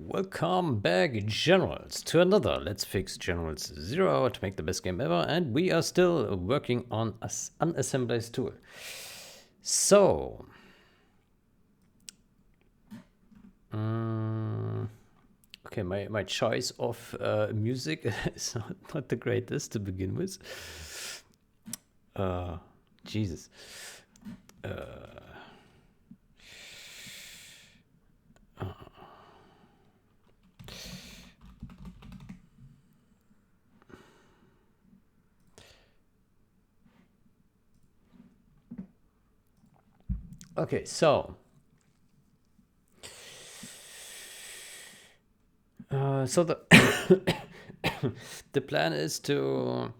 welcome back, Generals, to another Let's Fix Generals 0 to make the best game ever, and we are still working on unassemblize tool. So, okay, my choice of music is not the greatest to begin with. Jesus. Okay, so the the plan is to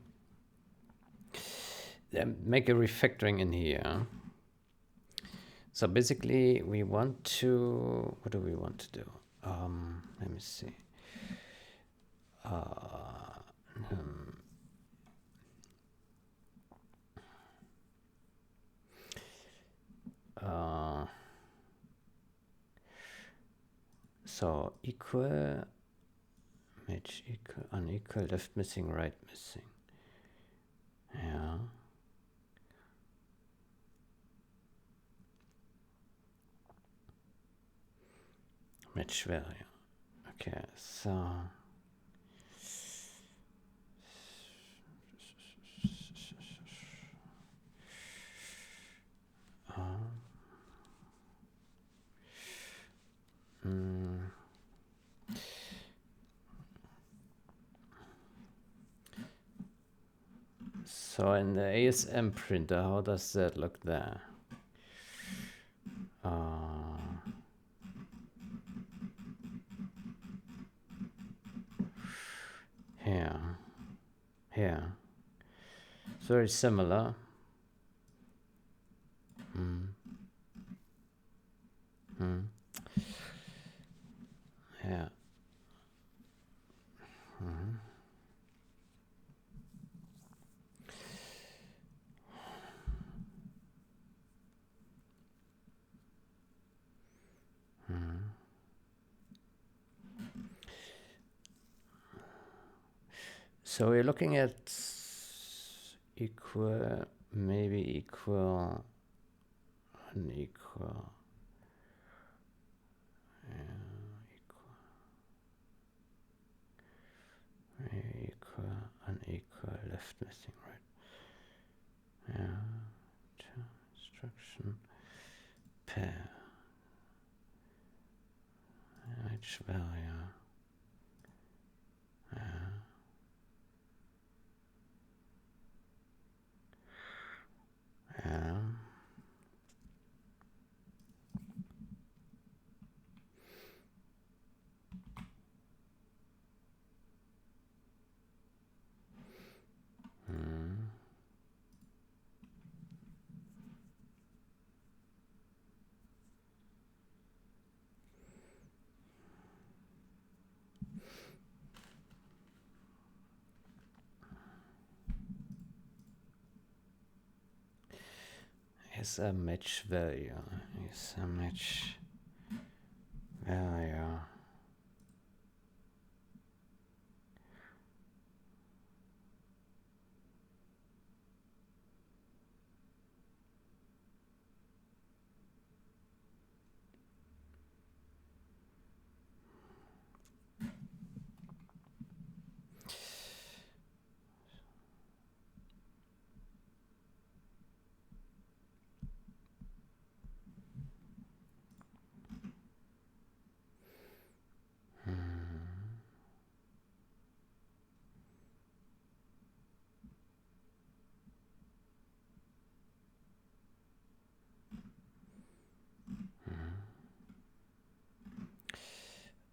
make a refactoring in here. So basically, we want to. What do we want to do? Let me see. So equal, match equal, unequal, left missing, right missing. Yeah. Match value. Okay, so. So in the ASM printer, how does that look there? Here. It's very similar. Yeah. So we're looking at equal, maybe equal, unequal. Equal, unequal, left missing, right? Yeah. Instruction pair. Match value. Yeah. Is a match value. Is a match value.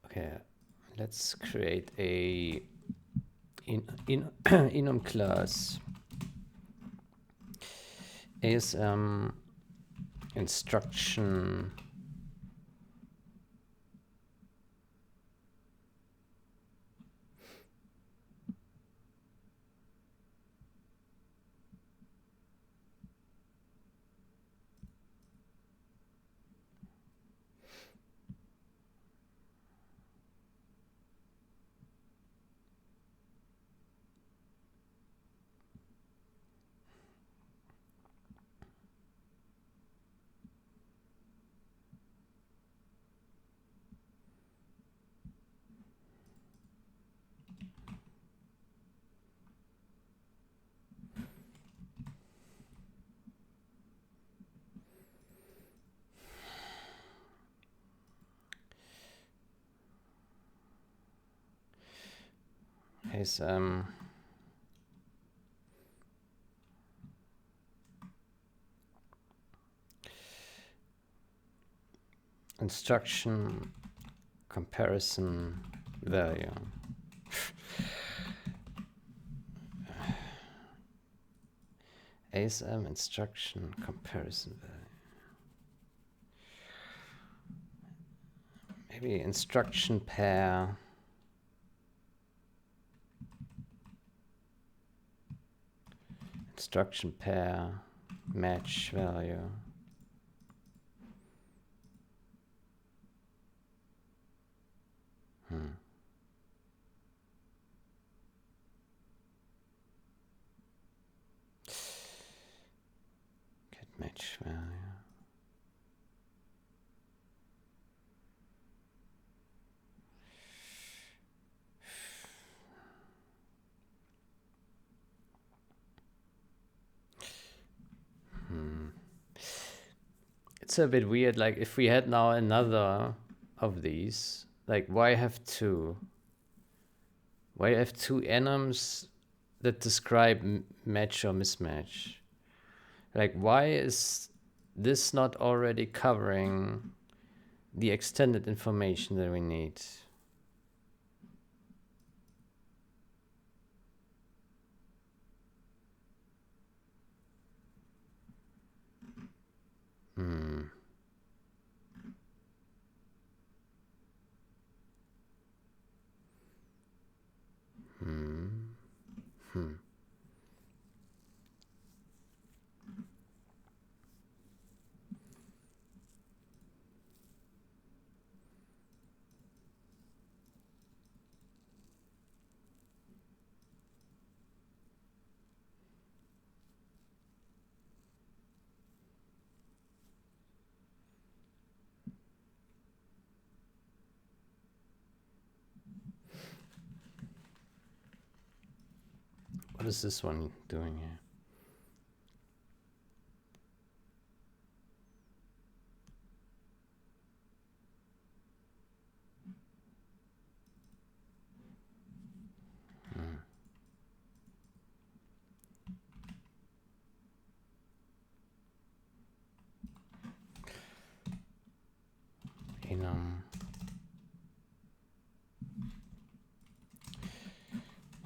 Okay, let's create a enum class ASM instruction is instruction comparison value. ASM instruction comparison value. Maybe instruction pair. Instruction pair match value. Get match value. It's a bit weird, like if we had now another of these, like why have two? Why have two enums that describe match or mismatch? Like why is this not already covering the extended information that we need? What is this one doing here? Enum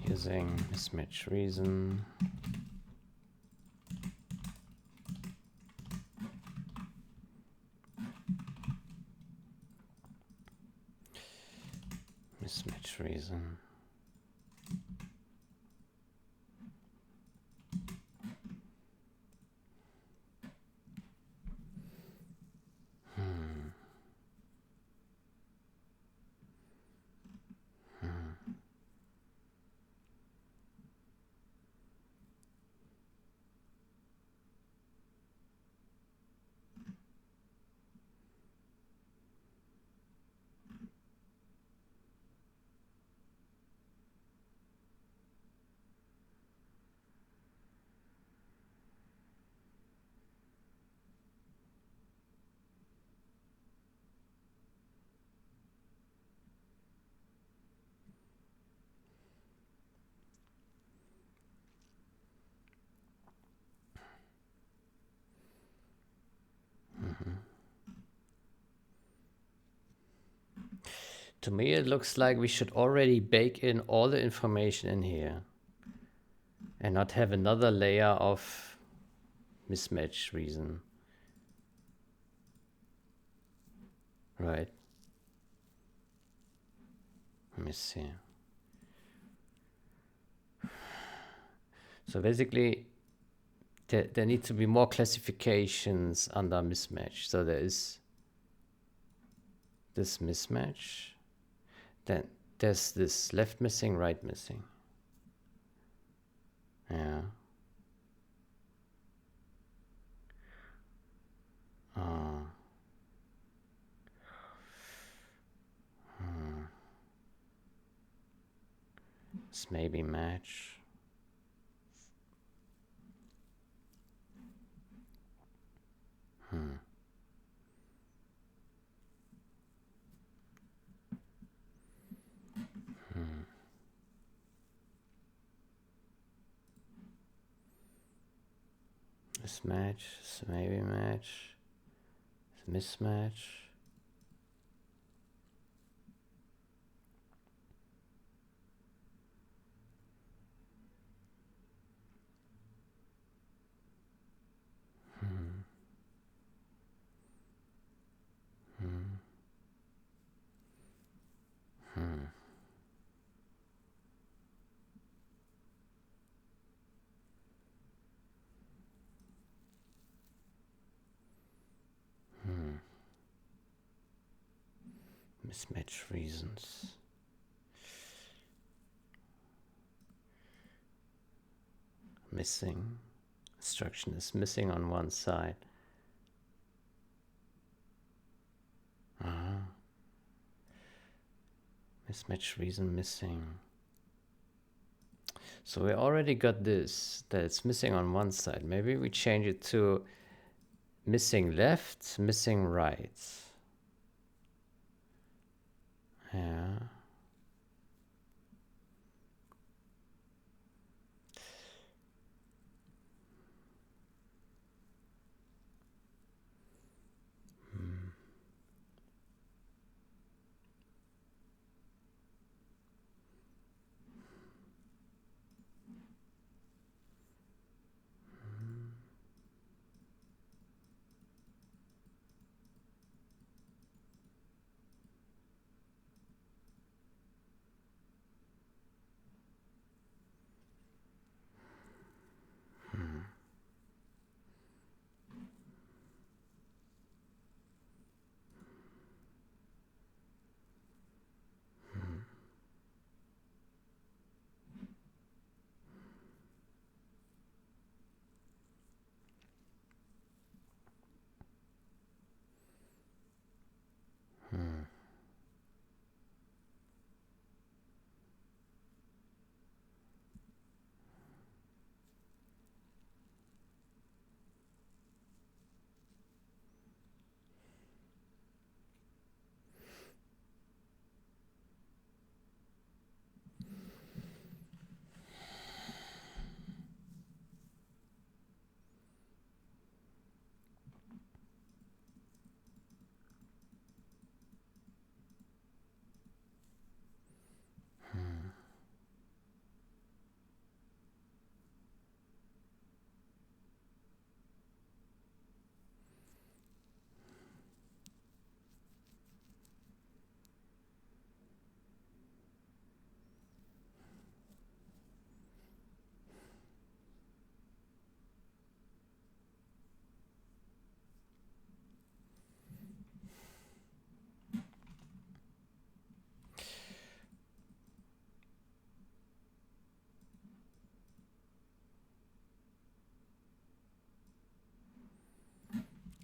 using mismatch reason. Mismatch reason. To me, it looks like we should already bake in all the information in here and not have another layer of mismatch reason. Right. Let me see. So basically, there need to be more classifications under mismatch. So there is this mismatch. Then there's this left missing, right missing. Yeah. This maybe match. Mismatch, so maybe match, mismatch. Mismatch reasons. Missing. Instruction is missing on one side. Mismatch reason missing. So we already got this, that it's missing on one side. Maybe we change it to missing left, missing right. Yeah.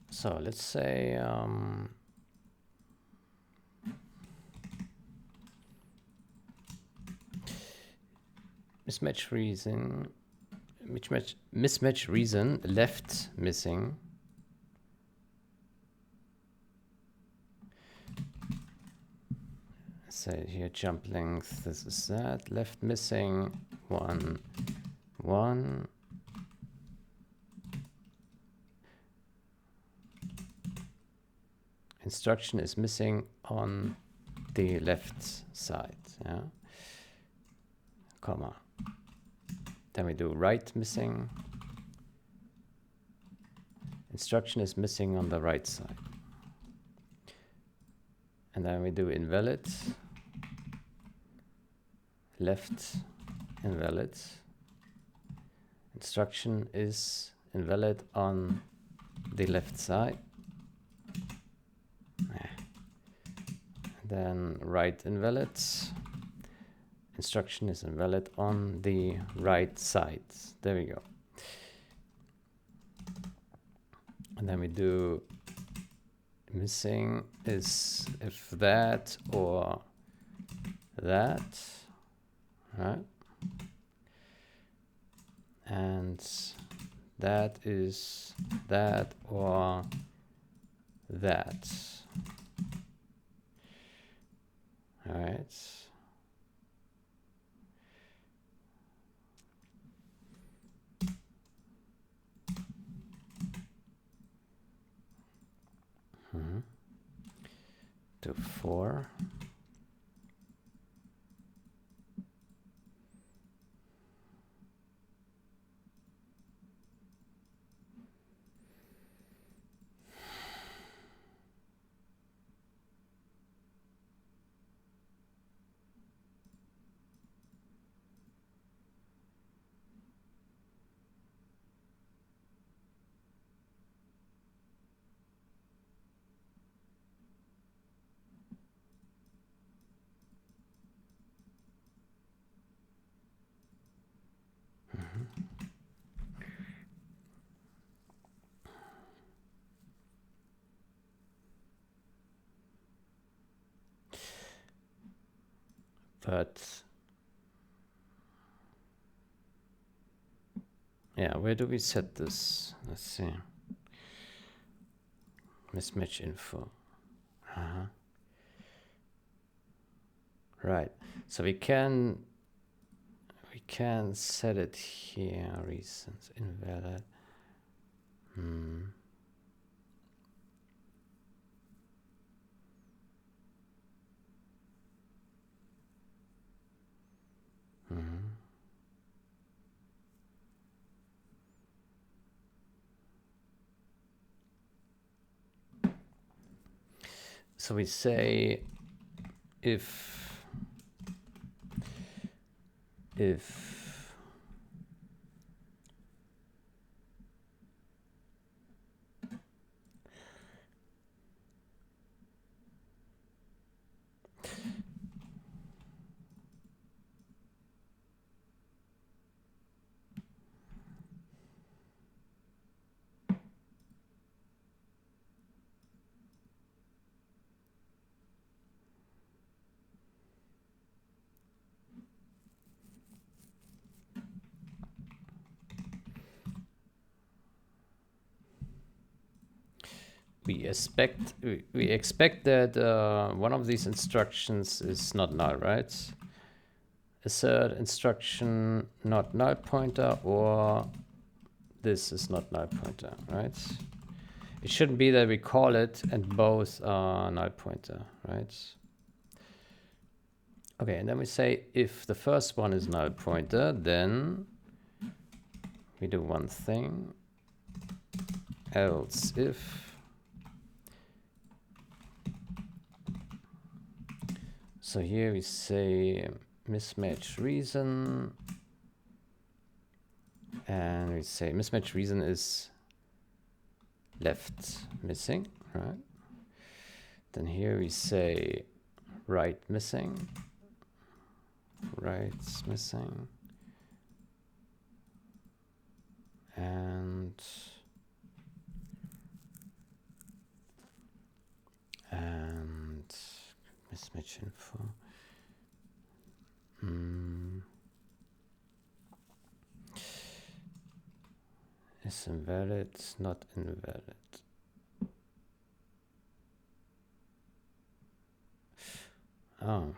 So let's say mismatch reason, mismatch reason left missing. Say here jump length, this is that, left missing 1 1. Instruction is missing on the left side, yeah, comma. Then we do right missing. Instruction is missing on the right side. And then we do invalid, left invalid. Instruction is invalid on the left side. Then right invalid. Instruction is invalid on the right side. There we go. And then we do missing is if that or that, right? And that is that or that. All right. to 4. But yeah, where do we set this? Let's see. Mismatch info. Right. So we can set it here. Reasons invalid. So we say if we expect that one of these instructions is not null, right? Assert instruction not null pointer, or this is not null pointer, right? It shouldn't be that we call it and both are null pointer, right? Okay, and then we say if the first one is null pointer, then we do one thing. Else if so here we say mismatch reason, and we say mismatch reason is left missing, right? Then here we say right missing, right's missing, and mismatch info. Is invalid, not invalid. Oh.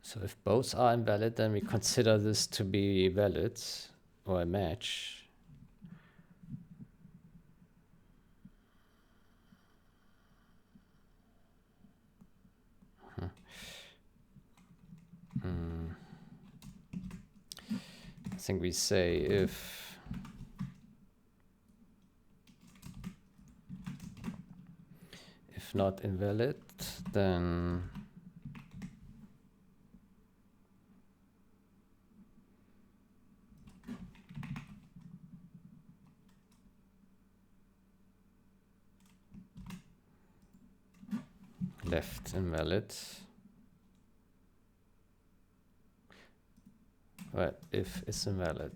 So if both are invalid, then we consider this to be valid or a match. I think we say if not invalid, then left invalid. Right, if is invalid.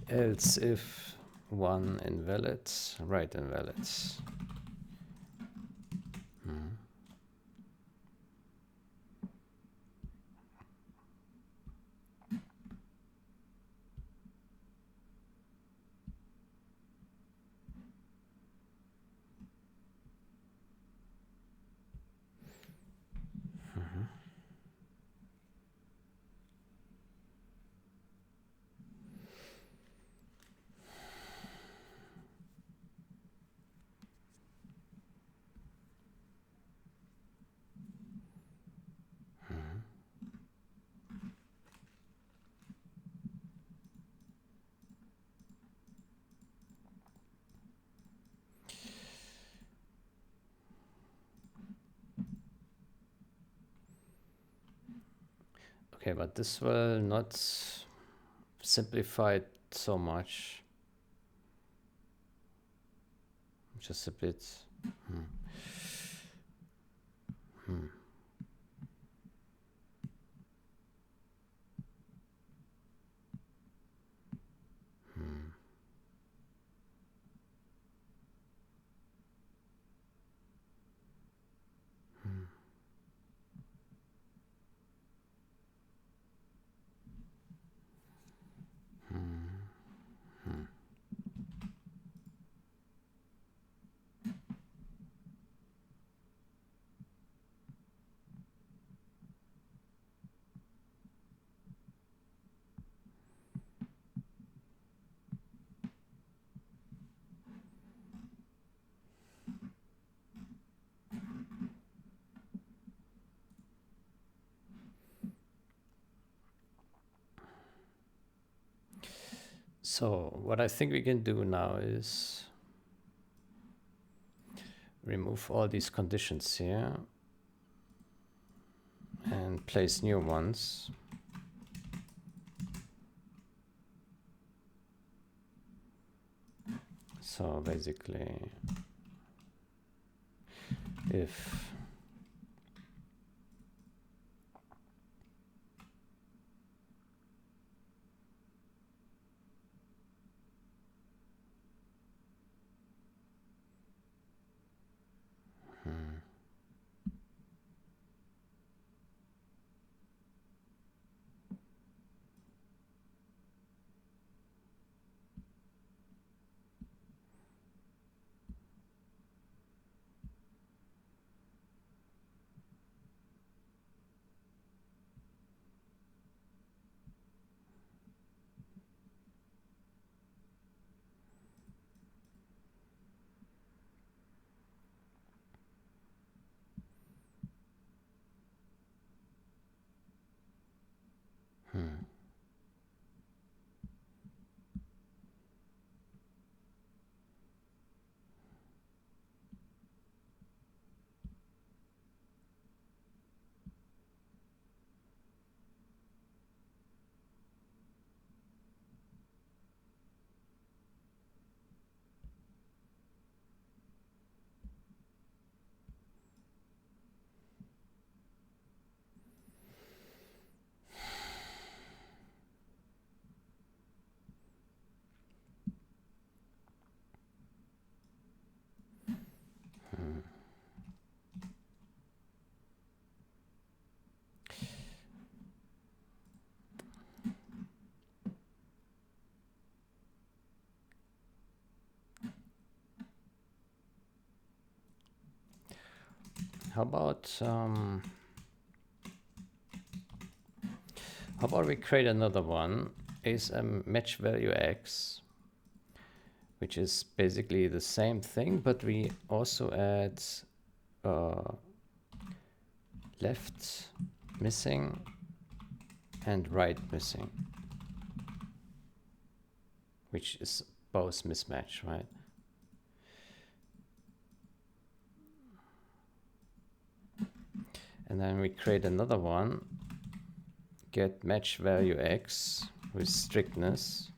Else if one invalid, right invalid. Okay, but this will not simplify it so much. Just a bit. So what I think we can do now is remove all these conditions here and place new ones. So basically, if how about we create another one, is a match value x, which is basically the same thing, but we also add left missing and right missing, which is both mismatch, right? And then we create another one, get match value x with strictness.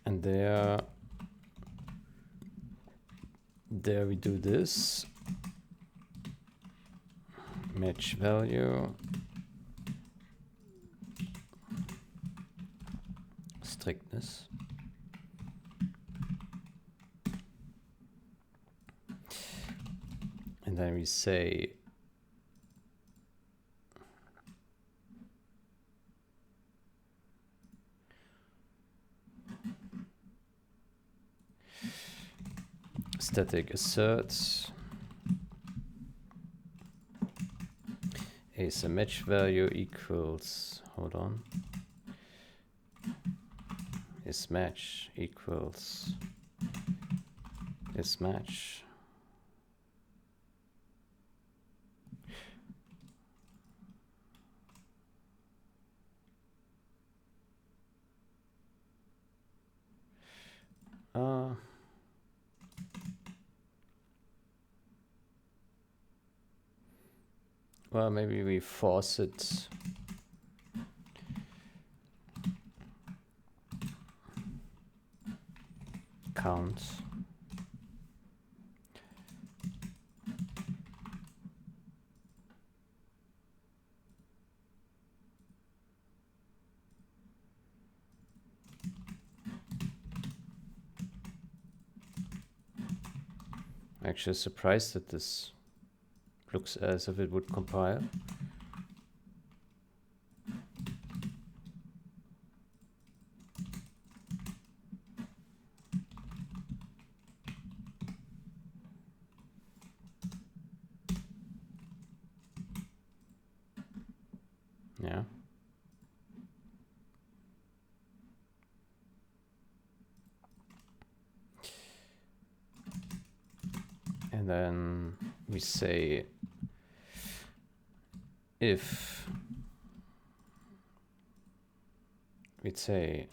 And there we do this, match value strictness. And then we say static asserts is a match value equals, hold on, is match equals is match. well, maybe we force it. Count. Actually surprised that this looks as if it would compile. Yeah. And then we say if we'd say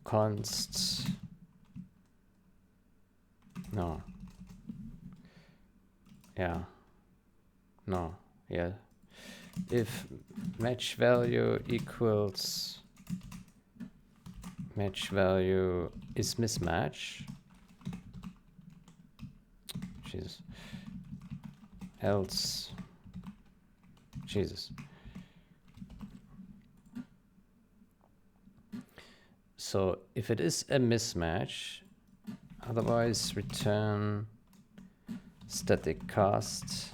const no yeah no yeah if match value equals match value is mismatch, Jesus, else, Jesus. So if it is a mismatch, otherwise return static cast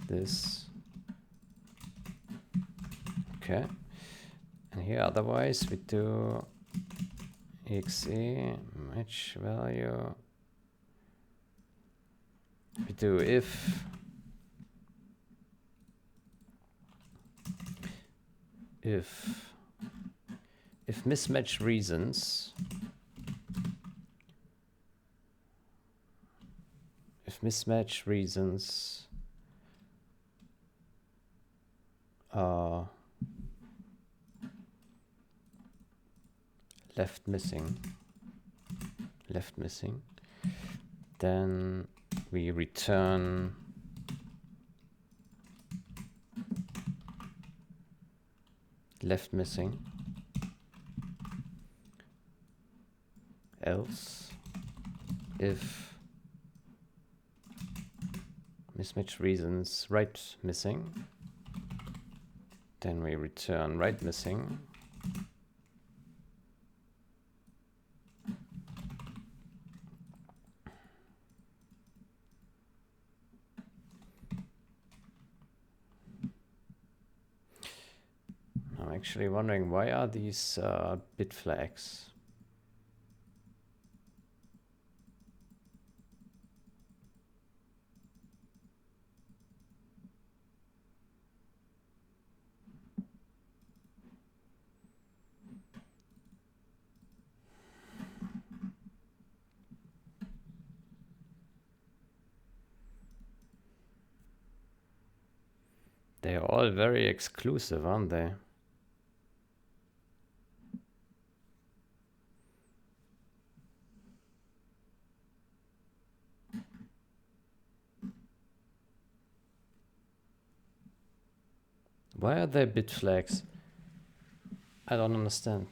this. Okay. And here otherwise we do exe match value. We do if mismatch reasons, are left missing, then we return left missing, else if mismatch reasons right missing, then we return right missing. I'm actually wondering, why are these bit flags? They are all very exclusive, aren't they? Why are they bit flags? I don't understand.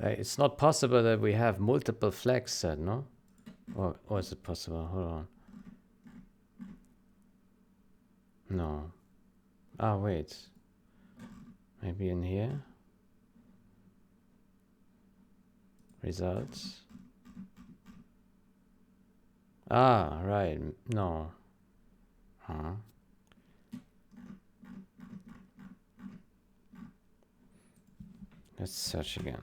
It's not possible that we have multiple flags set, no? Or is it possible? Hold on. No. Ah, wait. Maybe in here? Results. Ah, right. No. Huh. Let's search again.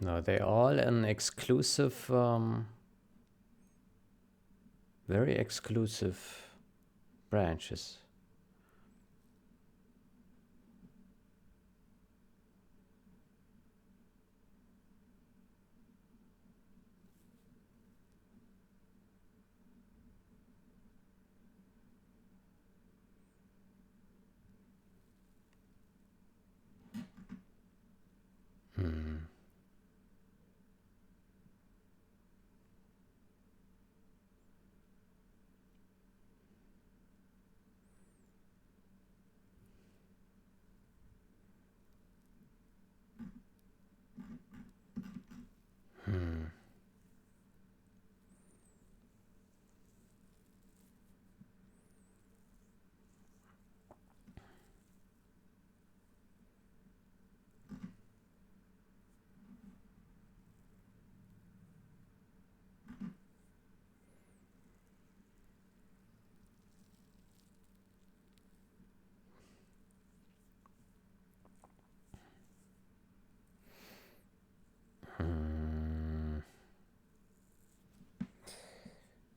No, they're all an exclusive Very exclusive branches.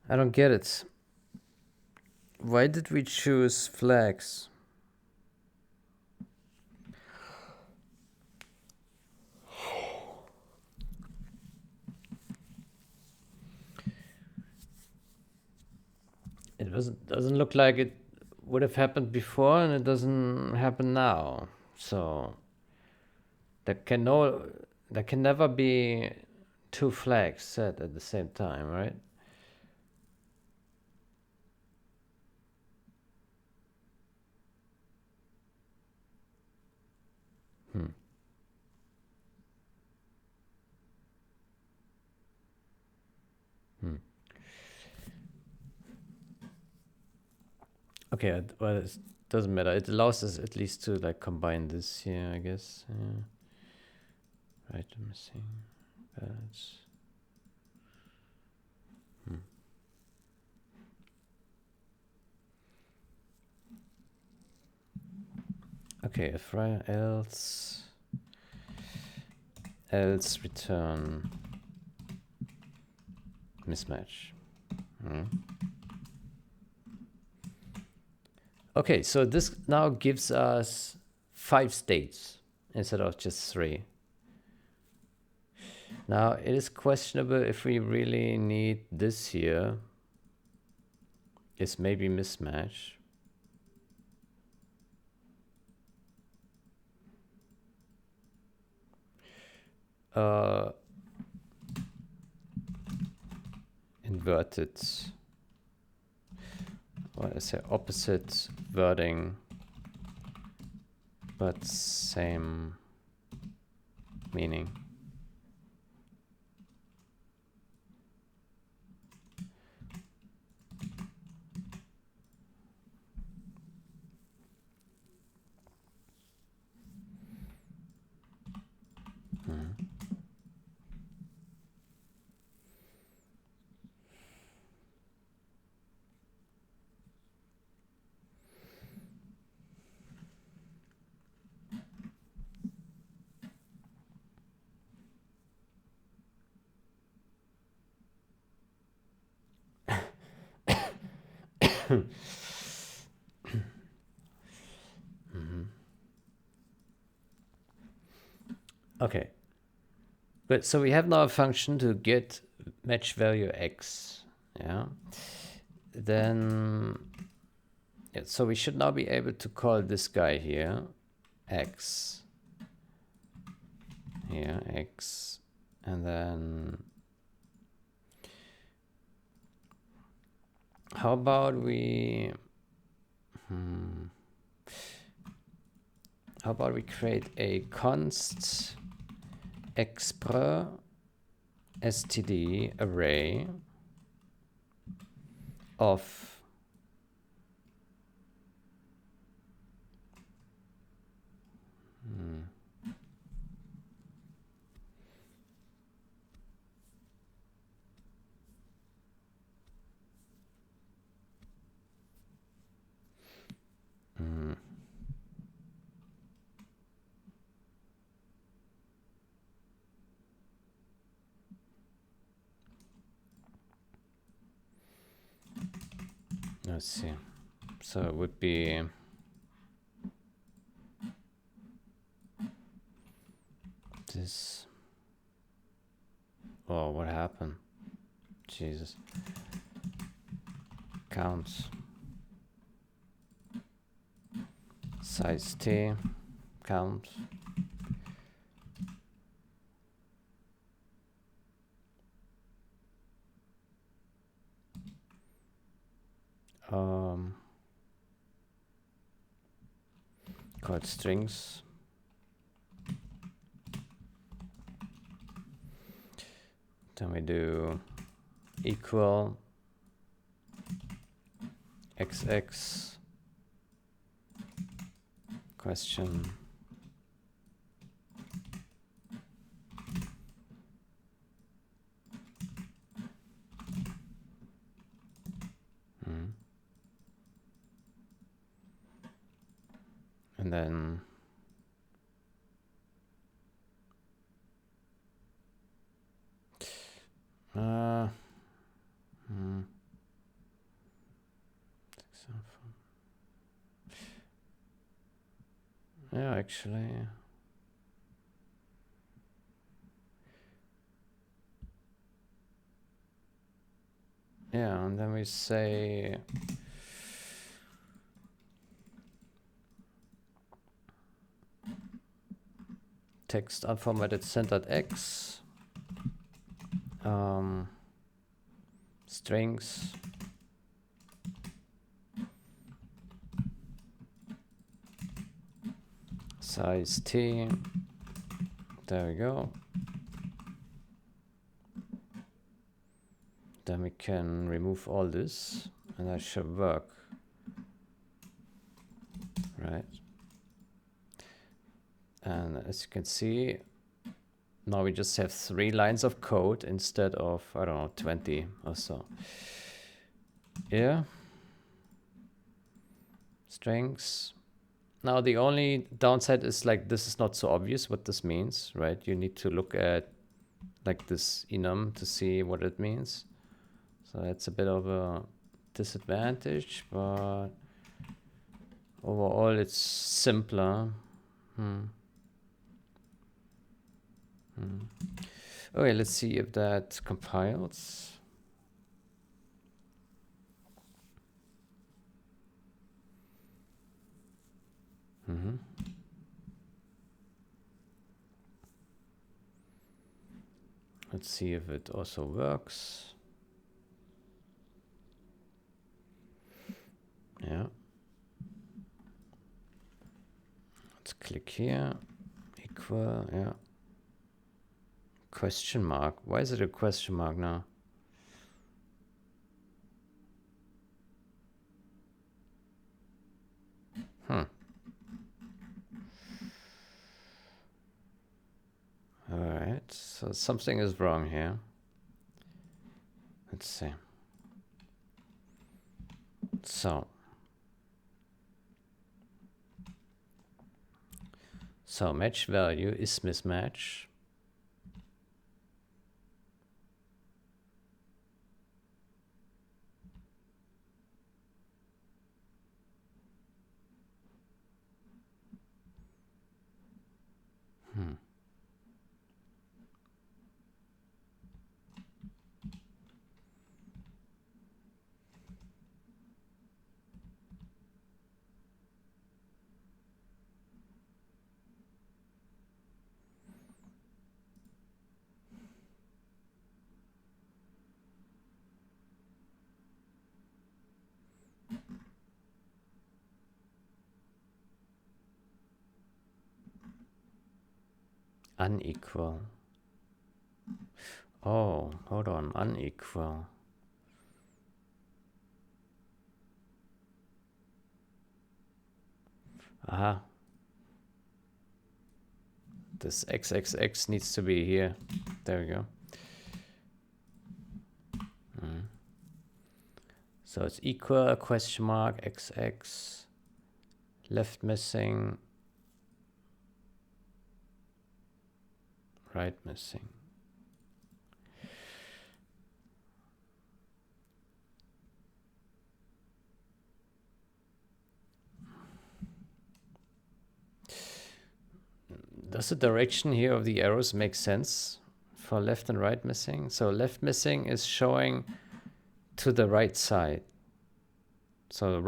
I don't get it. Why did we choose flags? It doesn't look like it would have happened before, and it doesn't happen now. So there can never be two flags set at the same time, right? Okay, well, it doesn't matter. It allows us at least to like combine this here, I guess. Yeah. Right, missing. That's. Okay, if else return mismatch. Okay, so this now gives us 5 states instead of just 3. Now it is questionable if we really need this here. It's maybe mismatch. Inverted, or I say opposite wording, but same meaning. Okay, but so we have now a function to get match value x. Yeah, then yeah, so we should now be able to call this guy here x. Here x, and then how about we create a const expr std array of Let's see. So it would be this. Oh, what happened? Jesus. Counts. Size T. Count. Called strings. Then we do equal XX question and then yeah, actually, yeah, and then we say text unformatted centered X, strings, size T, there we go. Then we can remove all this and that should work, right? And as you can see, now we just have 3 lines of code instead of, I don't know, 20 or so. Yeah. Strings. Now the only downside is like this is not so obvious what this means, right? You need to look at like this enum to see what it means. So it's a bit of a disadvantage, but overall it's simpler. Okay, let's see if that compiles. Let's see if it also works. Yeah. Let's click here. Equal, yeah. Question mark. Why is it a question mark now? All right, so something is wrong here. Let's see. So match value is mismatch. Unequal. Oh, hold on, unequal. Aha. This XXX needs to be here. There we go. So it's equal, question mark, XX, left missing, right missing. Does the direction here of the arrows make sense for left and right missing? So left missing is showing to the right side. So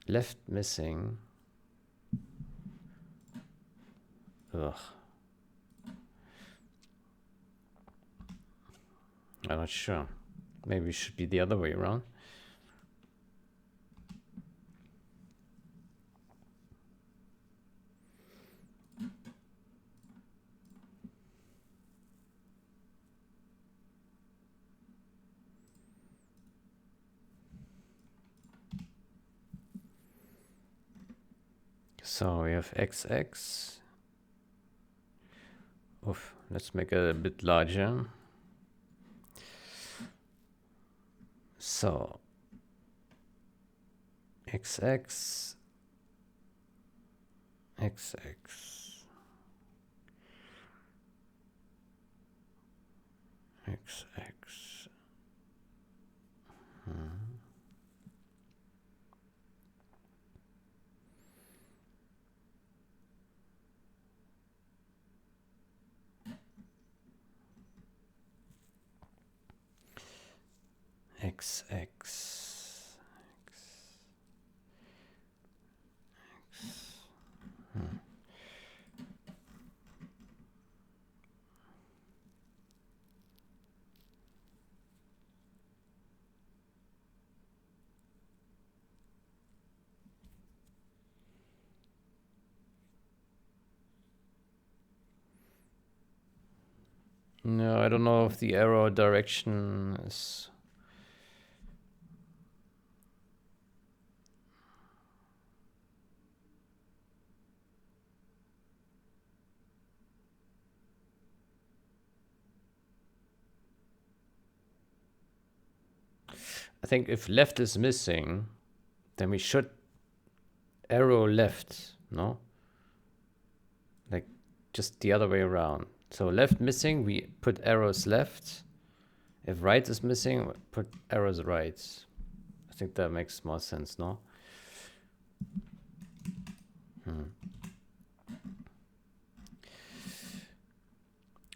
left missing. Ugh. I'm not sure. Maybe it should be the other way around. So we have XX. Oof, let's make it a bit larger. So XX, XX, XX. XX. No, I don't know if the arrow direction is... I think if left is missing, then we should arrow left, no? Like just the other way around. So left missing, we put arrows left. If right is missing, put arrows right. I think that makes more sense, no?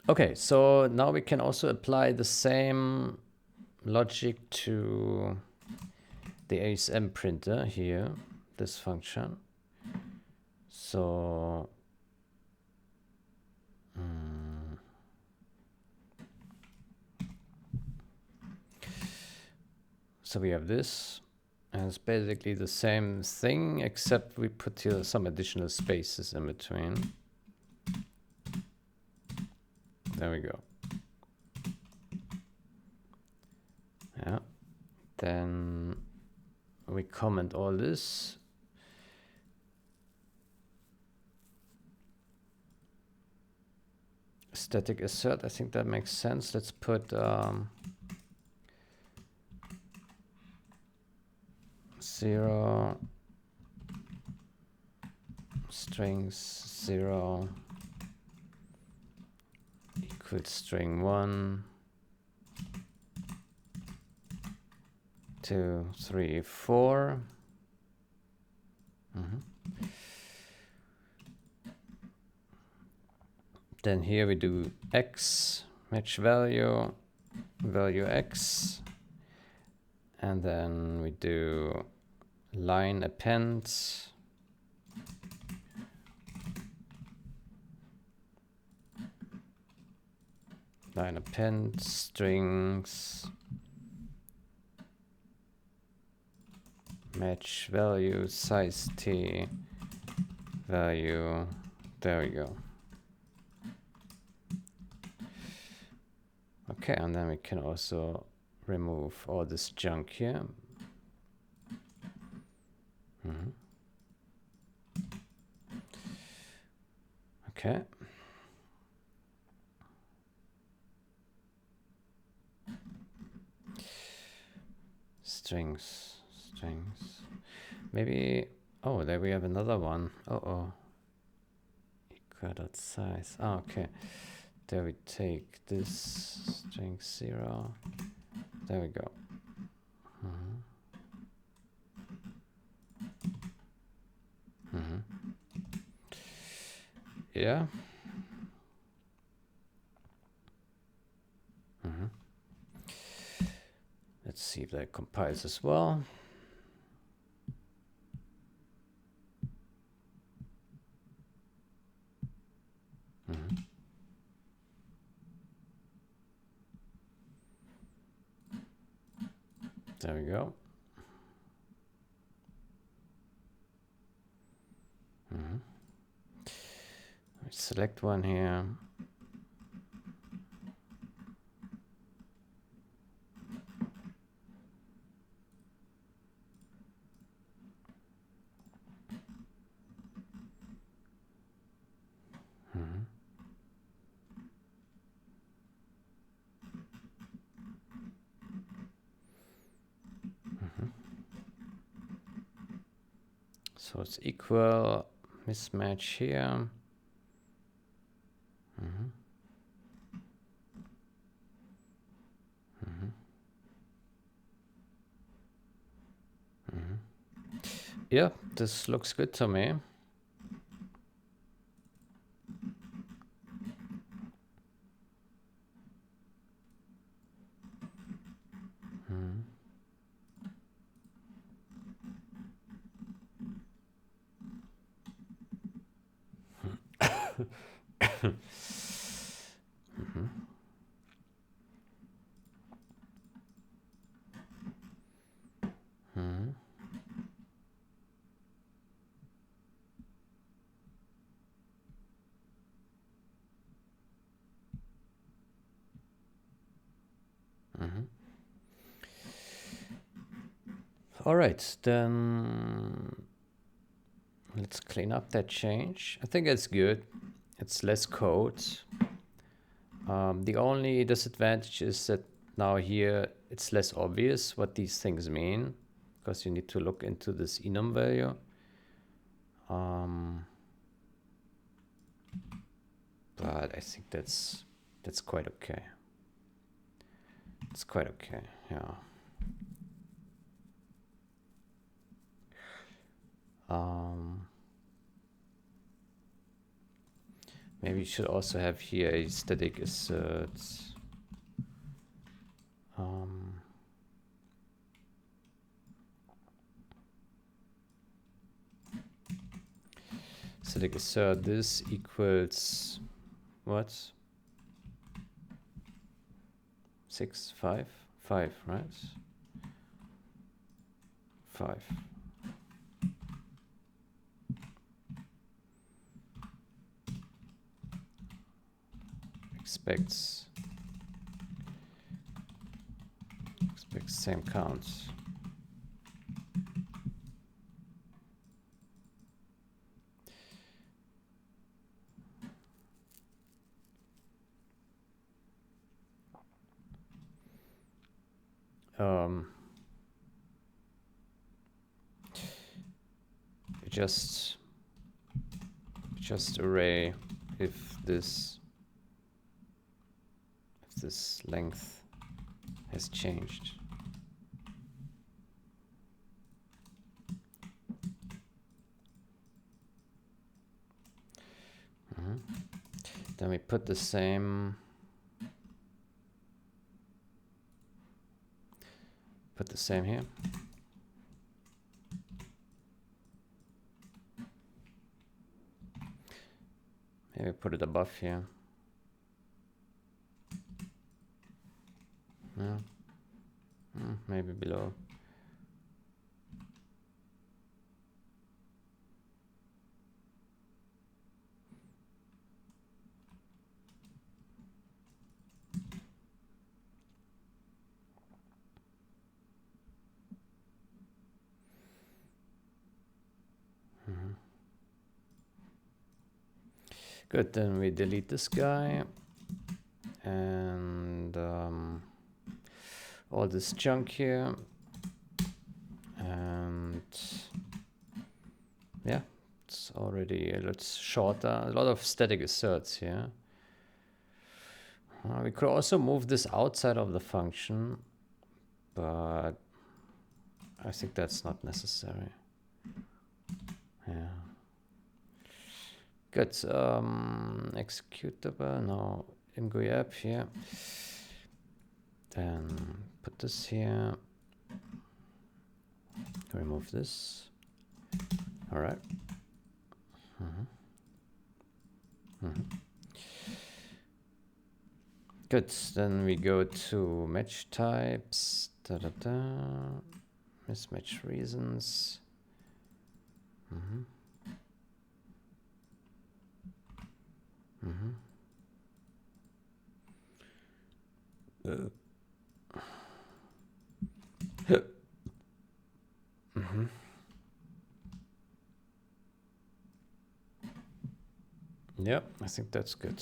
Okay, so now we can also apply the same logic to the ASM printer here, this function. So so we have this, and it's basically the same thing, except we put here some additional spaces in between. There we go. Yeah. Then we comment all this. Static assert, I think that makes sense. Let's put 0 strings 0 equals string 1 2 3 4. Then here we do x match value x, and then we do line append strings match value size t value. There we go. Okay, and then we can also remove all this junk here. Okay. Strings. Maybe, oh, there we have another one. Equal dot size. Oh, okay. There we take this string 0. There we go. Yeah. Let's see if that compiles as well. There we go. Let's select one here. So it's equal mismatch here. Yeah, this looks good to me. All right, then let's clean up that change. I think it's good. It's less code. The only disadvantage is that now here it's less obvious what these things mean, because you need to look into this enum value. But I think that's quite okay. It's quite okay, yeah. Maybe you should also have here a static assert. Static assert this equals what? 6, 5? 5, right? 5. Expects same count. Just array if this length has changed. Then we put the same here. Maybe put it above here. Yeah. Maybe below. Good, then we delete this guy and all this junk here, and yeah, it's already a lot shorter. A lot of static asserts here. We could also move this outside of the function, but I think that's not necessary. Yeah. Good. Executable. No. ImGui app here. Then put this here. Remove this. All right. Good. Then we go to match types. Mismatch reasons. Yeah, I think that's good.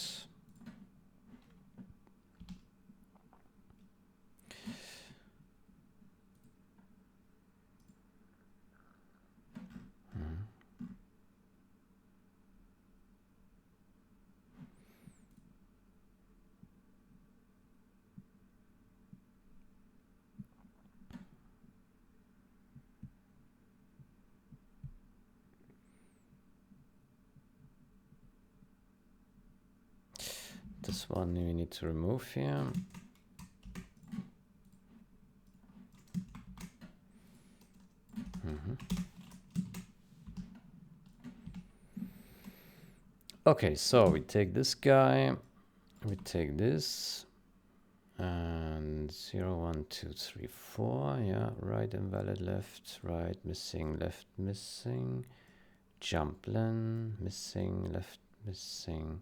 This one we need to remove here. Okay, so we take this guy, we take this, and 0, 1, 2, 3, 4. Yeah, right invalid, left, right, missing, left, missing, jumplen, missing, left, missing,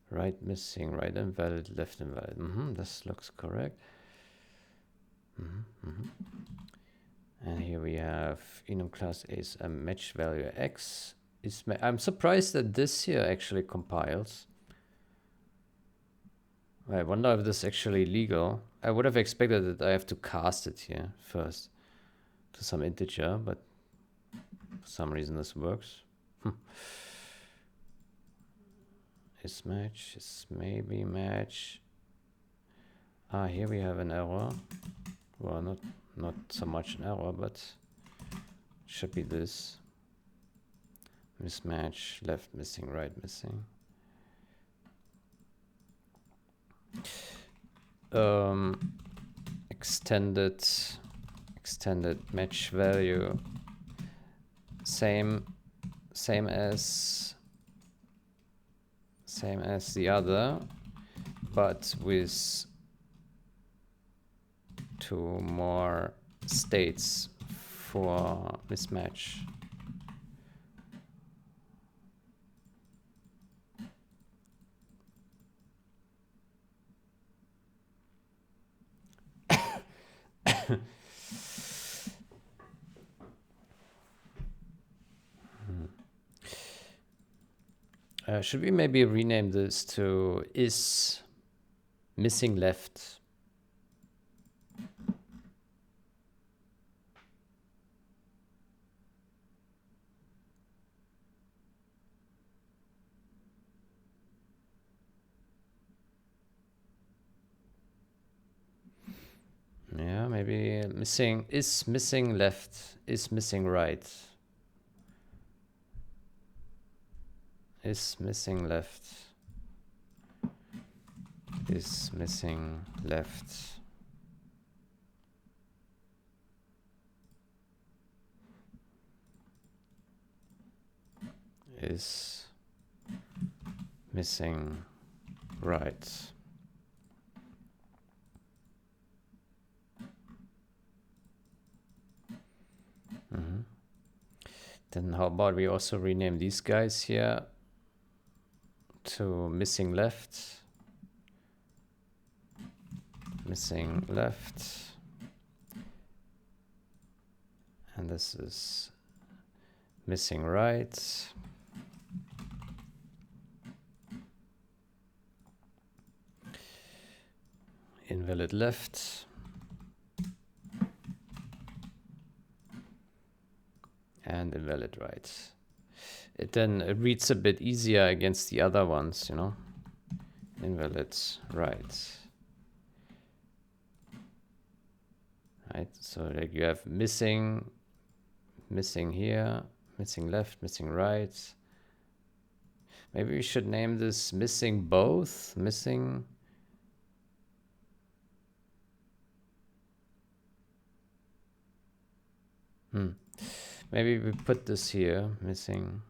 right, missing, right invalid, left invalid. This looks correct. And here we have enum class is a match value x. I'm surprised that this here actually compiles. I wonder if this is actually legal. I would have expected that I have to cast it here first to some integer, but for some reason this works. Is match, is maybe match. Ah, here we have an error. Well, not so much an error, but it should be this. Mismatch, left missing, right missing. Extended match value, same as the other, but with 2 more states for mismatch. Should we maybe rename this to is missing left? Yeah, maybe missing is missing left, is missing right. Is missing left. Is missing left. Is missing right. Then how about we also rename these guys here to missing left. Missing left. And this is missing right. Invalid left. And invalid right. It then reads a bit easier against the other ones, you know. Invalid right. Right, so like you have missing here, missing left, missing right. Maybe we should name this missing both, missing. Maybe we put this here, missing.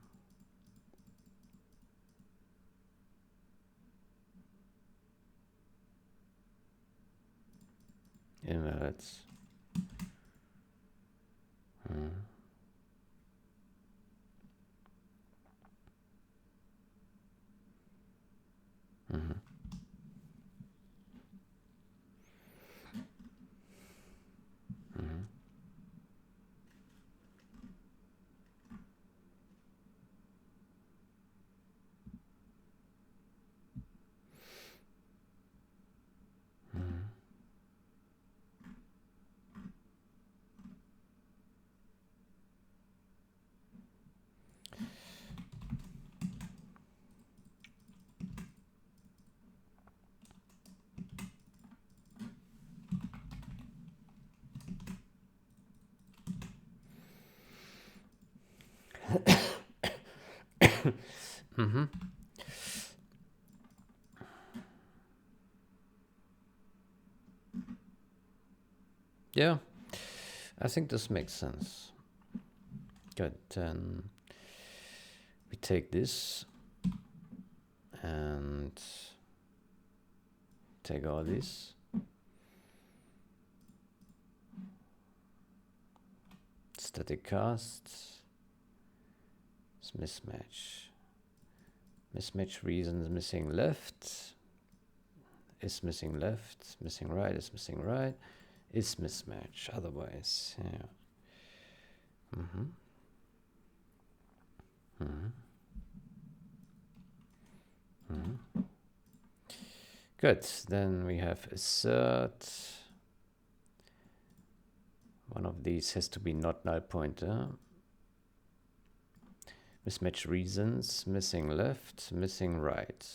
Invalids. Yeah, I think this makes sense. Good, then we take this and take all this. Static cast. It's mismatch. Mismatch reasons missing left. Is missing left. Missing right is missing right. Is mismatch. Otherwise, yeah. Good. Then we have assert. One of these has to be not null pointer. Mismatch reasons, missing left, missing right.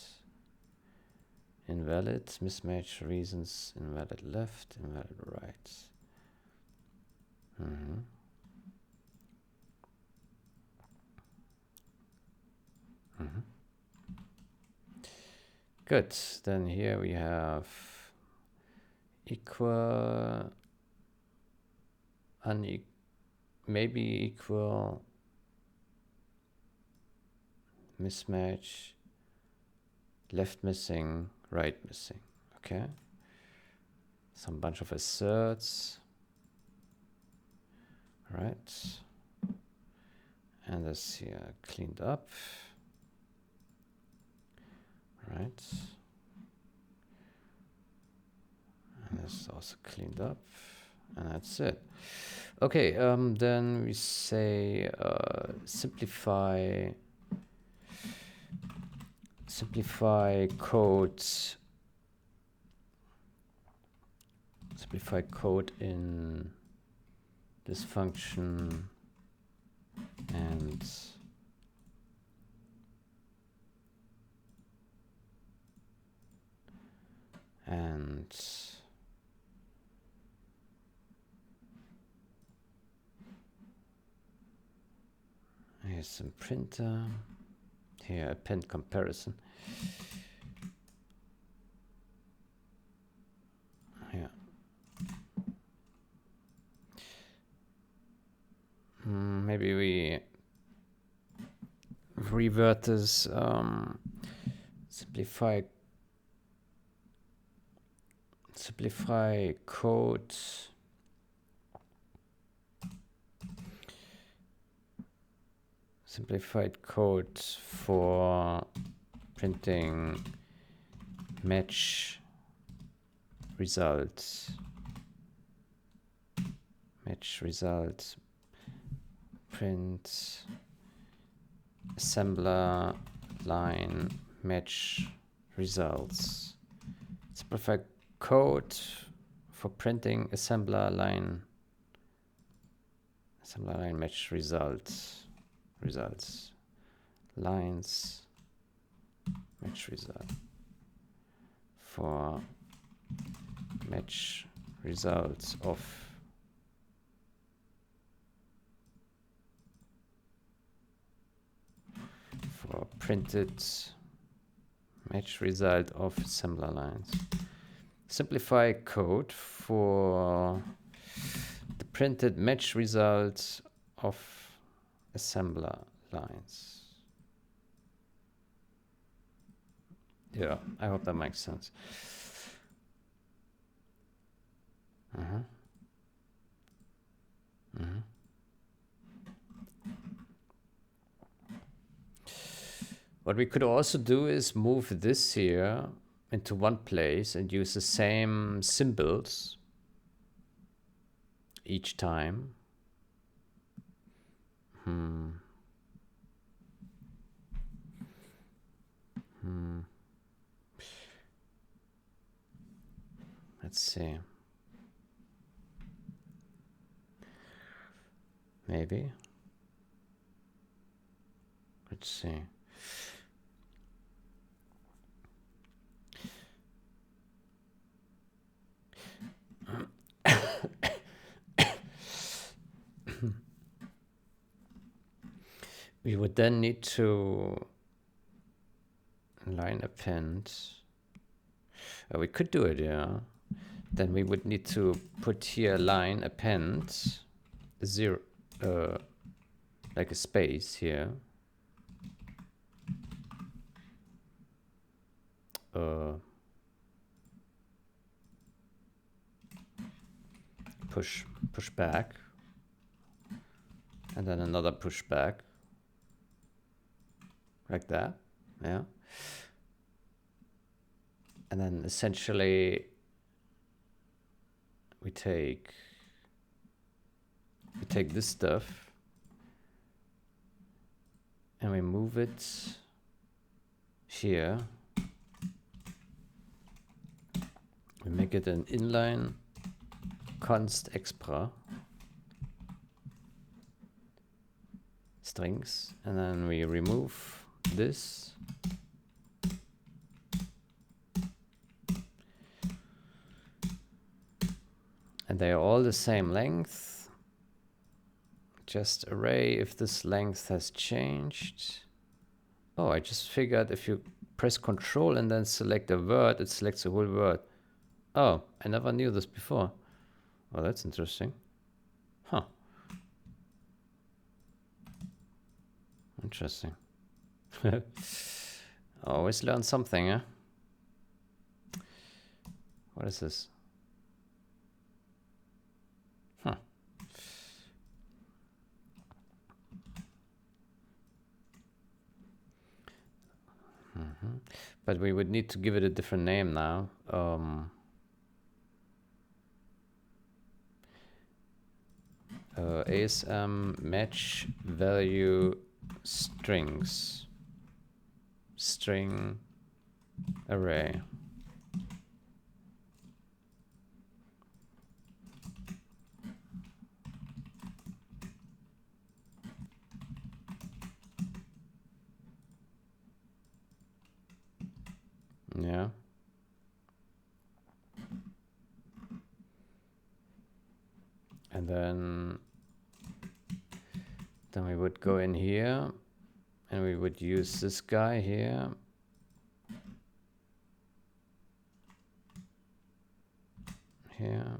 Invalid, mismatch reasons, invalid left, invalid right. Good, then here we have equal, maybe equal, mismatch, left missing, right missing. Okay. Some bunch of asserts. Right. And this here cleaned up. Right. And this is also cleaned up. And that's it. Okay, then we say simplify code. Simplify code in this function and here's some printer. Here, append comparison. Yeah. Maybe we revert this, simplify code. Simplified code for printing match results. Match results. Print assembler line match results. Simplified code for printing assembler line match results. Lines match result for match results of or printed match result of assembler lines. Simplify code for the printed match result of assembler lines. Yeah, I hope that makes sense. What we could also do is move this here into one place and use the same symbols each time. Let's see. Maybe. Let's see. We would then need to line append. We could do it, yeah. Then we would need to put here line append 0, like a space here. Push back, and then another push back, like that, yeah. And then essentially we take this stuff and we move it here. We make it an inline const expra strings, and then we remove this. And they are all the same length. Just array if this length has changed. Oh, I just figured if you press Control and then select a word, it selects the whole word. Oh, I never knew this before. Oh, that's interesting. Huh. Interesting. Always learn something, eh? What is this? Huh. But we would need to give it a different name now. ASM match value strings. String array. Yeah. And then we would go in here and we would use this guy here. Here.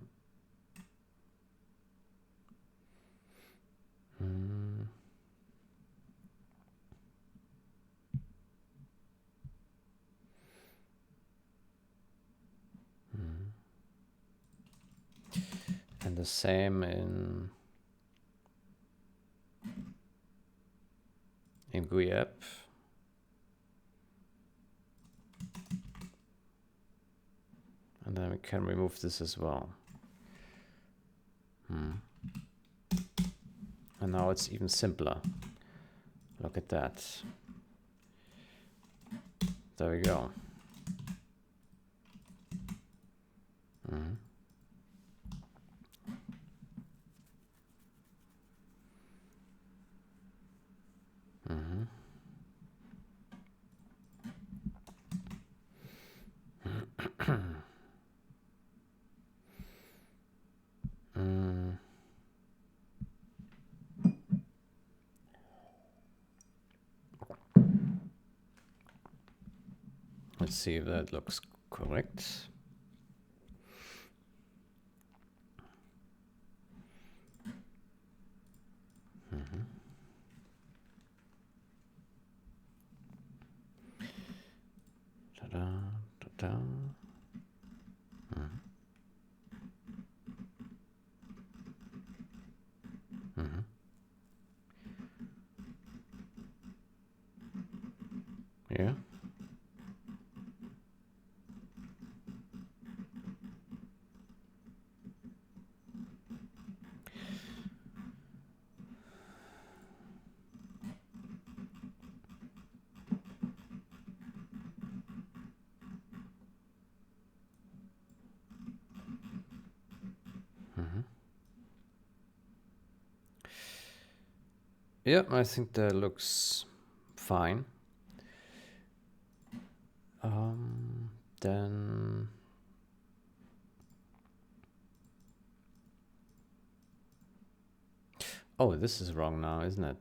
And the same in GUI app. And then we can remove this as well. And now it's even simpler. Look at that. There we go. Let's see if that looks correct. Ta-da, ta-da. Yeah. Yeah, I think that looks fine. Then oh, this is wrong now, isn't it?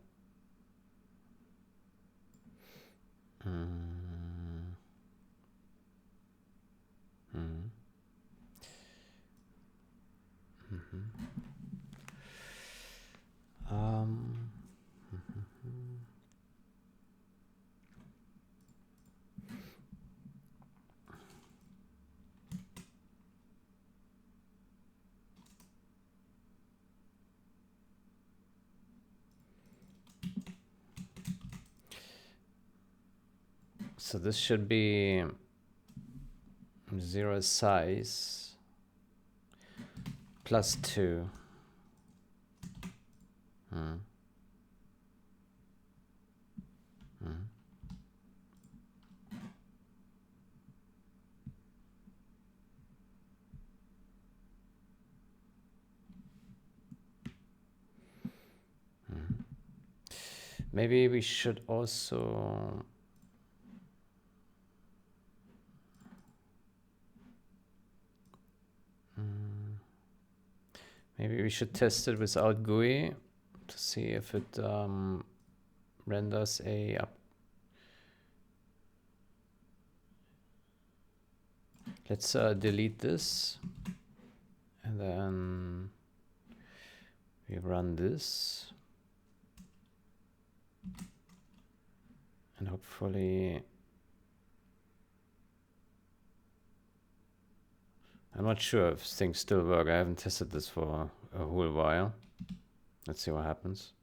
So this should be 0 size plus 2. Maybe we should also maybe we should test it without GUI to see if it renders a up. Let's delete this and then we run this and hopefully I'm not sure if things still work. I haven't tested this for a whole while. Let's see what happens.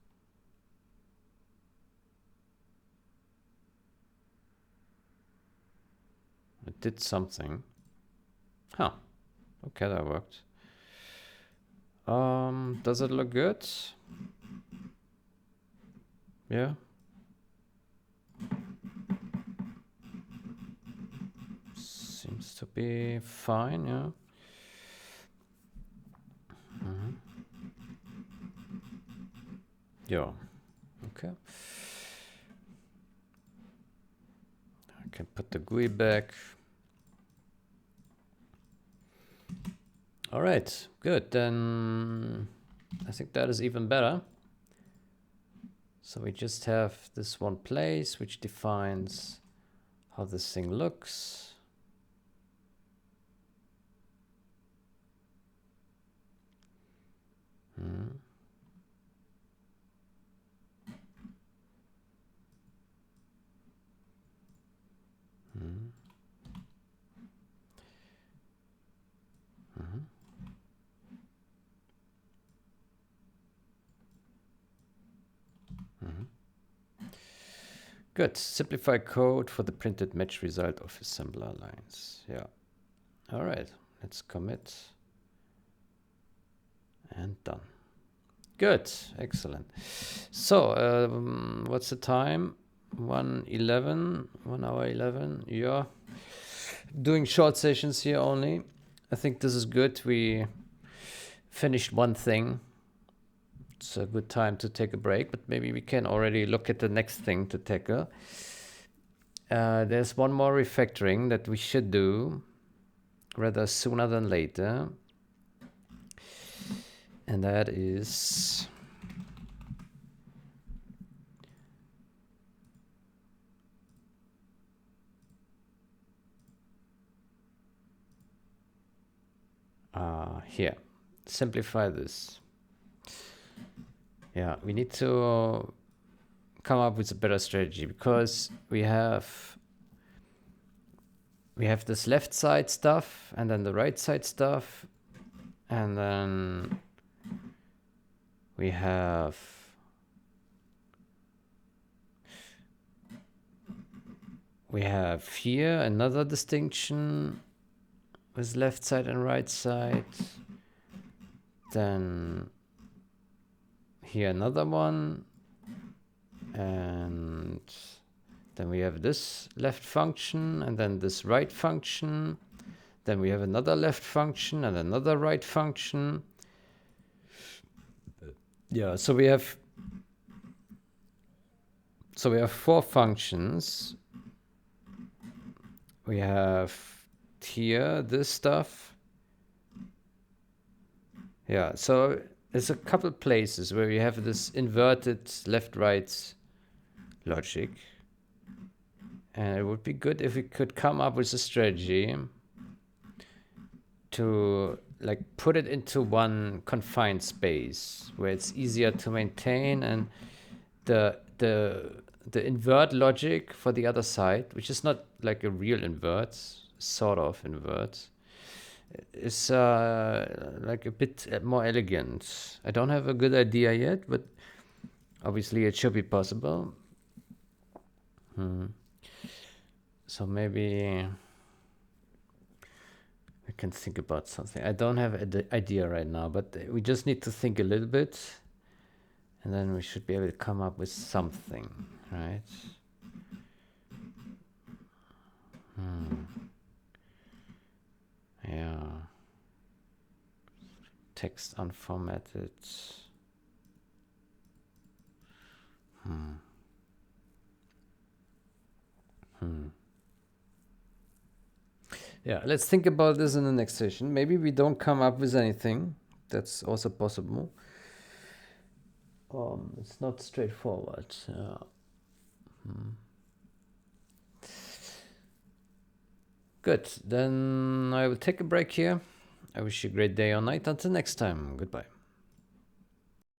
It did something. Huh. Okay, that worked. Does it look good? Yeah. Seems to be fine, yeah. Yeah. Okay. I can put the GUI back. All right, good. Then I think that is even better. So we just have this one place which defines how this thing looks. Good. Simplify code for the printed match result of assembler lines. Yeah. All right. Let's commit. And done. Good. Excellent. So, what's the time? 1:11. 1 hour 11. Yeah. Doing short sessions here only. I think this is good. We finished one thing. It's a good time to take a break, but maybe we can already look at the next thing to tackle. There's one more refactoring that we should do rather sooner than later. And that is here. Simplify this. Yeah, we need to come up with a better strategy because we have this left side stuff and then the right side stuff, and then we have here another distinction with left side and right side. Then here another one, and then we have this left function and then this right function. Then we have another left function and another right function. Yeah, so we have 4 functions. We have here this stuff. Yeah, so there's a couple places where we have this inverted left-right logic. And it would be good if we could come up with a strategy to like put it into one confined space where it's easier to maintain, and the invert logic for the other side, which is not like a real invert, sort of invert, is like a bit more elegant. I don't have a good idea yet, but obviously it should be possible. So maybe I can think about something. I don't have an idea right now, but we just need to think a little bit, and then we should be able to come up with something, right? Yeah. Text unformatted. Yeah, let's think about this in the next session. Maybe we don't come up with anything. That's also possible. It's not straightforward. Good, then I will take a break here. I wish you a great day or night. Until next time, goodbye.